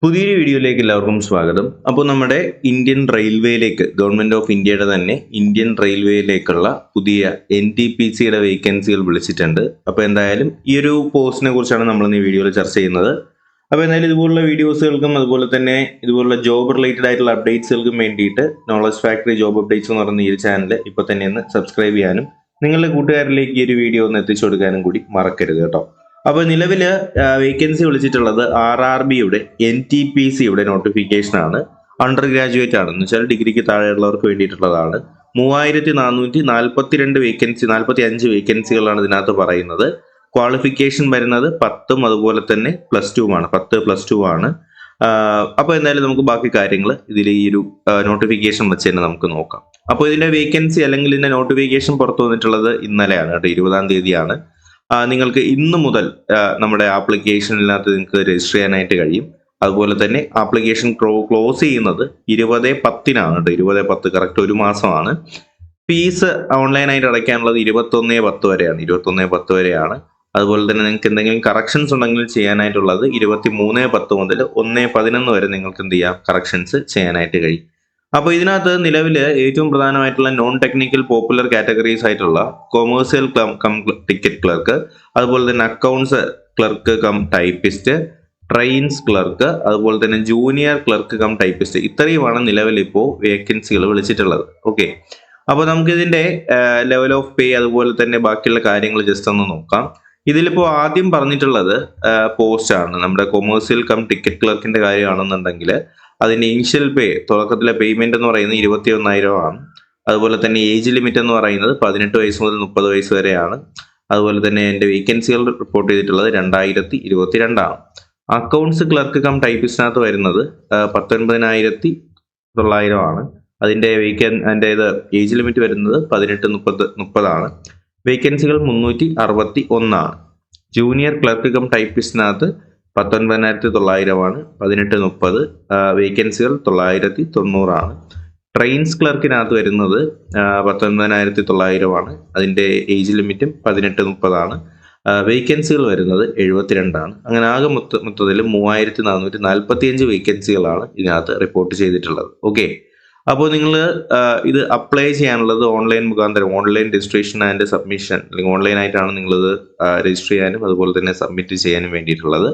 പുതിയൊരു വീഡിയോയിലേക്ക് എല്ലാവർക്കും സ്വാഗതം. അപ്പോൾ നമ്മുടെ ഇന്ത്യൻ റെയിൽവേയിലേക്ക് ഗവൺമെന്റ് ഓഫ് ഇന്ത്യയുടെ തന്നെ ഇന്ത്യൻ റെയിൽവേയിലേക്കുള്ള പുതിയ NTPCയുടെ വേക്കൻസികൾ വിളിച്ചിട്ടുണ്ട്. അപ്പോൾ എന്തായാലും ഈ ഒരു പോസ്റ്റിനെ കുറിച്ചാണ് നമ്മൾ ഈ വീഡിയോയിൽ ചർച്ച ചെയ്യുന്നത്. അപ്പോൾ എന്തായാലും ഇതുപോലുള്ള വീഡിയോസുകൾക്കും അതുപോലെ തന്നെ ഇതുപോലുള്ള ജോബ് റിലേറ്റഡ് ആയിട്ടുള്ള അപ്ഡേറ്റ്സുകൾക്കും വേണ്ടിയിട്ട് നോളജ് ഫാക്ടറി ജോബ് അപ്ഡേറ്റ്സ് എന്ന് പറയുന്ന ഈ ഒരു ചാനൽ ഇപ്പോൾ തന്നെ ഒന്ന് സബ്സ്ക്രൈബ് ചെയ്യാനും നിങ്ങളുടെ കൂട്ടുകാരിലേക്ക് ഈ ഒരു വീഡിയോ ഒന്ന് എത്തിച്ചു കൊടുക്കാനും കൂടി മറക്കരുത് കേട്ടോ. അപ്പോൾ നിലവിൽ വേക്കൻസി വിളിച്ചിട്ടുള്ളത് RRBയുടെ NTPCയുടെ നോട്ടിഫിക്കേഷൻ ആണ്. അണ്ടർ ഗ്രാജുവേറ്റ് ആണ്, എന്ന് വെച്ചാൽ ഡിഗ്രിക്ക് താഴെയുള്ളവർക്ക് വേണ്ടിയിട്ടുള്ളതാണ്. 3442 വേക്കൻസി 45 വേക്കൻസികളാണ് ഇതിനകത്ത് പറയുന്നത്. ക്വാളിഫിക്കേഷൻ വരുന്നത് 10ഉം അതുപോലെ തന്നെ +2 10+2 ആണ്. അപ്പോൾ എന്തായാലും നമുക്ക് ബാക്കി കാര്യങ്ങൾ ഇതിൽ ഈ ഒരു നോട്ടിഫിക്കേഷൻ വെച്ച് തന്നെ നമുക്ക് നോക്കാം. അപ്പോൾ ഇതിന്റെ വേക്കൻസി അല്ലെങ്കിൽ ഇതിന്റെ നോട്ടിഫിക്കേഷൻ പുറത്തു വന്നിട്ടുള്ളത് ഇന്നലെയാണ് കേട്ടോ, 20-ാം തീയതിയാണ്. നിങ്ങൾക്ക് ഇന്ന് മുതൽ നമ്മുടെ ആപ്ലിക്കേഷനിനകത്ത് നിങ്ങൾക്ക് രജിസ്റ്റർ ചെയ്യാനായിട്ട് കഴിയും. അതുപോലെ തന്നെ ആപ്ലിക്കേഷൻ ക്ലോസ് ചെയ്യുന്നത് 20/10 20/10 കറക്റ്റ് ഒരു മാസമാണ്. ഫീസ് ഓൺലൈനായിട്ട് അടയ്ക്കാനുള്ളത് 21/10 വരെയാണ് 21/10 വരെയാണ്. അതുപോലെ തന്നെ നിങ്ങൾക്ക് എന്തെങ്കിലും കറക്ഷൻസ് ഉണ്ടെങ്കിൽ ചെയ്യാനായിട്ടുള്ളത് 23/10 മുതൽ 1/11 വരെ നിങ്ങൾക്ക് എന്ത് ചെയ്യാം, കറക്ഷൻസ് ചെയ്യാനായിട്ട് കഴിയും. അപ്പോൾ ഇതിനകത്ത് നിലവിൽ ഏറ്റവും പ്രധാനമായിട്ടുള്ള നോൺ ടെക്നിക്കൽ പോപ്പുലർ കാറ്റഗറീസ് ആയിട്ടുള്ള കൊമേഴ്സ്യൽ കം ടിക്കറ്റ് ക്ലർക്ക്, അതുപോലെ തന്നെ accounts clerk cum typist, trains clerk, അതുപോലെ തന്നെ ജൂനിയർ ക്ലർക്ക് കം ടൈപ്പിസ്റ്റ്, ഇത്രയുമാണ് നിലവിൽ ഇപ്പോൾ വേക്കൻസികൾ വിളിച്ചിട്ടുള്ളത്. ഓക്കെ, അപ്പോൾ നമുക്കിതിന്റെ ലെവൽ ഓഫ് പേ അതുപോലെ തന്നെ ബാക്കിയുള്ള കാര്യങ്ങൾ ജസ്റ്റ് ഒന്ന് നോക്കാം. ഇതിലിപ്പോൾ ആദ്യം പറഞ്ഞിട്ടുള്ളത് പോസ്റ്റ് ആണ്. നമ്മുടെ കൊമേഴ്സ്യൽ കം ടിക്കറ്റ് ക്ലർക്കിന്റെ കാര്യമാണെന്നുണ്ടെങ്കിൽ അതിന്റെ ഇനിഷ്യൽ പേ, തുടക്കത്തിലെ പേയ്മെന്റ് എന്ന് പറയുന്നത് 21,000 ആണ്. അതുപോലെ തന്നെ ഏജ് ലിമിറ്റ് എന്ന് പറയുന്നത് 18 വയസ്സ് മുതൽ 30 വയസ്സ് വരെയാണ്. അതുപോലെ തന്നെ എൻ്റെ വേക്കൻസികൾ റിപ്പോർട്ട് ചെയ്തിട്ടുള്ളത് 2022 ആണ്. അക്കൗണ്ട്സ് ക്ലർക്ക് കം ടൈപ്പിസ്റ്റിനകത്ത് വരുന്നത് 19,900 ആണ്. അതിൻ്റെ ഏജ് ലിമിറ്റ് വരുന്നത് 18-30 ആണ്. വേക്കൻസികൾ 361 ആണ്. ജൂനിയർ ക്ലർക്ക് കം ടൈപ്പിസ്റ്റിനകത്ത് 19,900 ആണ്. 18-30 വേക്കൻസികൾ 990 ആണ്. ട്രെയിൻസ് ക്ലർക്കിനകത്ത് വരുന്നത് 19,900 ആണ്. അതിൻ്റെ ഏജ് ലിമിറ്റും 18-30 ആണ്. വേക്കൻസികൾ വരുന്നത് 72 ആണ്. അങ്ങനെ ആകെ മൊത്തത്തിൽ 3,445 വേക്കൻസികളാണ് ഇതിനകത്ത് റിപ്പോർട്ട് ചെയ്തിട്ടുള്ളത്. ഓക്കെ, അപ്പോൾ നിങ്ങൾ ഇത് അപ്ലൈ ചെയ്യാനുള്ളത് ഓൺലൈൻ മുഖാന്തരം, ഓൺലൈൻ രജിസ്ട്രേഷൻ ആൻഡ് സബ്മിഷൻ, അല്ലെങ്കിൽ ഓൺലൈനായിട്ടാണ് നിങ്ങളിത് രജിസ്റ്റർ ചെയ്യാനും അതുപോലെ തന്നെ സബ്മിറ്റ് ചെയ്യാനും വേണ്ടിയിട്ടുള്ളത്.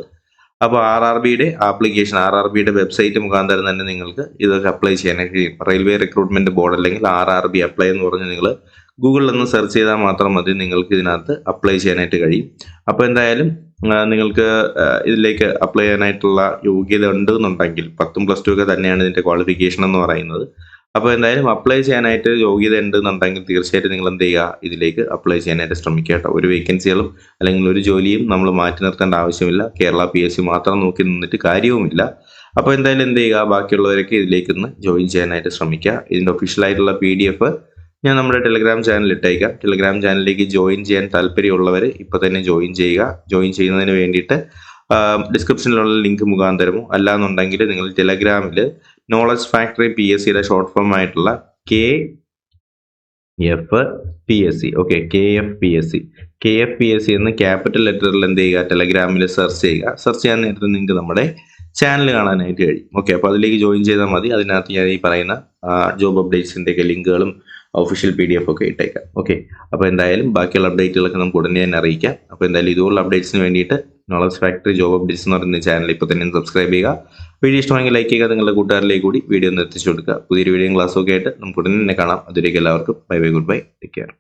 അപ്പോൾ RRBയുടെ ആപ്ലിക്കേഷൻ, RRBയുടെ വെബ്സൈറ്റ് മുഖാന്തരം തന്നെ നിങ്ങൾക്ക് ഇതൊക്കെ അപ്ലൈ ചെയ്യാനായിട്ട് കഴിയും. റെയിൽവേ റിക്രൂട്ട്മെന്റ് ബോർഡ് അല്ലെങ്കിൽ RRB അപ്ലൈ എന്ന് പറഞ്ഞ് നിങ്ങൾ ഗൂഗിളിൽ ഒന്ന് സെർച്ച് ചെയ്താൽ മാത്രം മതി, നിങ്ങൾക്ക് ഇതിനകത്ത് അപ്ലൈ ചെയ്യാനായിട്ട് കഴിയും. അപ്പോൾ എന്തായാലും നിങ്ങൾക്ക് ഇതിലേക്ക് അപ്ലൈ ചെയ്യാനായിട്ടുള്ള യോഗ്യത ഉണ്ടെന്നുണ്ടെങ്കിൽ 10ഉം +2 ഒക്കെ തന്നെയാണ് ഇതിന്റെ ക്വാളിഫിക്കേഷൻ എന്ന് പറയുന്നത്. അപ്പോൾ എന്തായാലും അപ്ലൈ ചെയ്യാനായിട്ട് യോഗ്യത ഉണ്ടെന്നുണ്ടെങ്കിൽ തീർച്ചയായിട്ടും നിങ്ങൾ എന്ത് ചെയ്യുക, ഇതിലേക്ക് അപ്ലൈ ചെയ്യാനായിട്ട് ശ്രമിക്കുക കേട്ടോ. ഒരു വേക്കൻസികളും അല്ലെങ്കിൽ ഒരു ജോലിയും നമ്മൾ മാറ്റി നിർത്തേണ്ട ആവശ്യമില്ല. കേരള PSC മാത്രം നോക്കി നിന്നിട്ട് കാര്യവുമില്ല. അപ്പോൾ എന്തായാലും എന്ത് ചെയ്യുക, ബാക്കിയുള്ളവരൊക്കെ ഇതിലേക്ക് ഒന്ന് ജോയിൻ ചെയ്യാനായിട്ട് ശ്രമിക്കുക. ഇതിൻ്റെ ഒഫീഷ്യലായിട്ടുള്ള PDF ഞാൻ നമ്മുടെ ടെലിഗ്രാം ചാനൽ ഇട്ടേക്കാം. ടെലിഗ്രാം ചാനലിലേക്ക് ജോയിൻ ചെയ്യാൻ താല്പര്യമുള്ളവർ ഇപ്പോൾ തന്നെ ജോയിൻ ചെയ്യുക. ജോയിൻ ചെയ്യുന്നതിന് വേണ്ടിയിട്ട് ഡിസ്ക്രിപ്ഷനിലുള്ള ലിങ്ക് മുഖാന്തരമോ അല്ലാന്നുണ്ടെങ്കിൽ നിങ്ങൾ ടെലഗ്രാമിൽ നോളജ് ഫാക്ടറി PSCയുടെ ഷോർട്ട് ഫോം ആയിട്ടുള്ള KFPSC, ഓക്കെ, KFPSC എന്ന് ക്യാപിറ്റൽ ലെറ്ററിൽ എന്ത് ചെയ്യുക, ടെലഗ്രാമിൽ സെർച്ച് ചെയ്യുക. സെർച്ച് ചെയ്യാൻ നേരത്തെ നിങ്ങൾക്ക് നമ്മുടെ ചാനൽ കാണാനായിട്ട് കഴിയും. ഓക്കെ, അപ്പോൾ അതിലേക്ക് ജോയിൻ ചെയ്താൽ മതി. അതിനകത്ത് ഞാൻ ഈ പറയുന്ന ജോബ് അപ്ഡേറ്റ്സിൻ്റെയൊക്കെ ലിങ്കുകളും ഒഫീഷ്യൽ PDF ഒക്കെ ഇട്ടേക്കാം. ഓക്കെ, അപ്പോൾ എന്തായാലും ബാക്കിയുള്ള അപ്ഡേറ്റുകളൊക്കെ നമുക്ക് ഉടനെ തന്നെ അറിയിക്കാം. അപ്പോൾ എന്തായാലും ഇതുപോലുള്ള അപ്ഡേറ്റ്സിന് വേണ്ടിയിട്ട് നോളജ് ഫാക്ടറി ജോബ് അപ്ഡേറ്റ്സ് എന്ന് പറയുന്ന ചാനൽ ഇപ്പോൾ തന്നെ സബ്സ്ക്രൈബ് ചെയ്യുക. വീഡിയോ ഇഷ്ടമെങ്കിൽ ലൈക്ക് ചെയ്യുക, നിങ്ങളുടെ കൂട്ടുകാരിലേക്ക് കൂടി വീഡിയോ ഒന്ന് എത്തിച്ചു കൊടുക്കുക. പുതിയൊരു വീഡിയോ ക്ലാസ്സൊക്കെ ആയിട്ട് നമുക്ക് ഉടനെ തന്നെ കാണാം. അതിലേക്ക് എല്ലാവർക്കും bye bye, good bye, take care.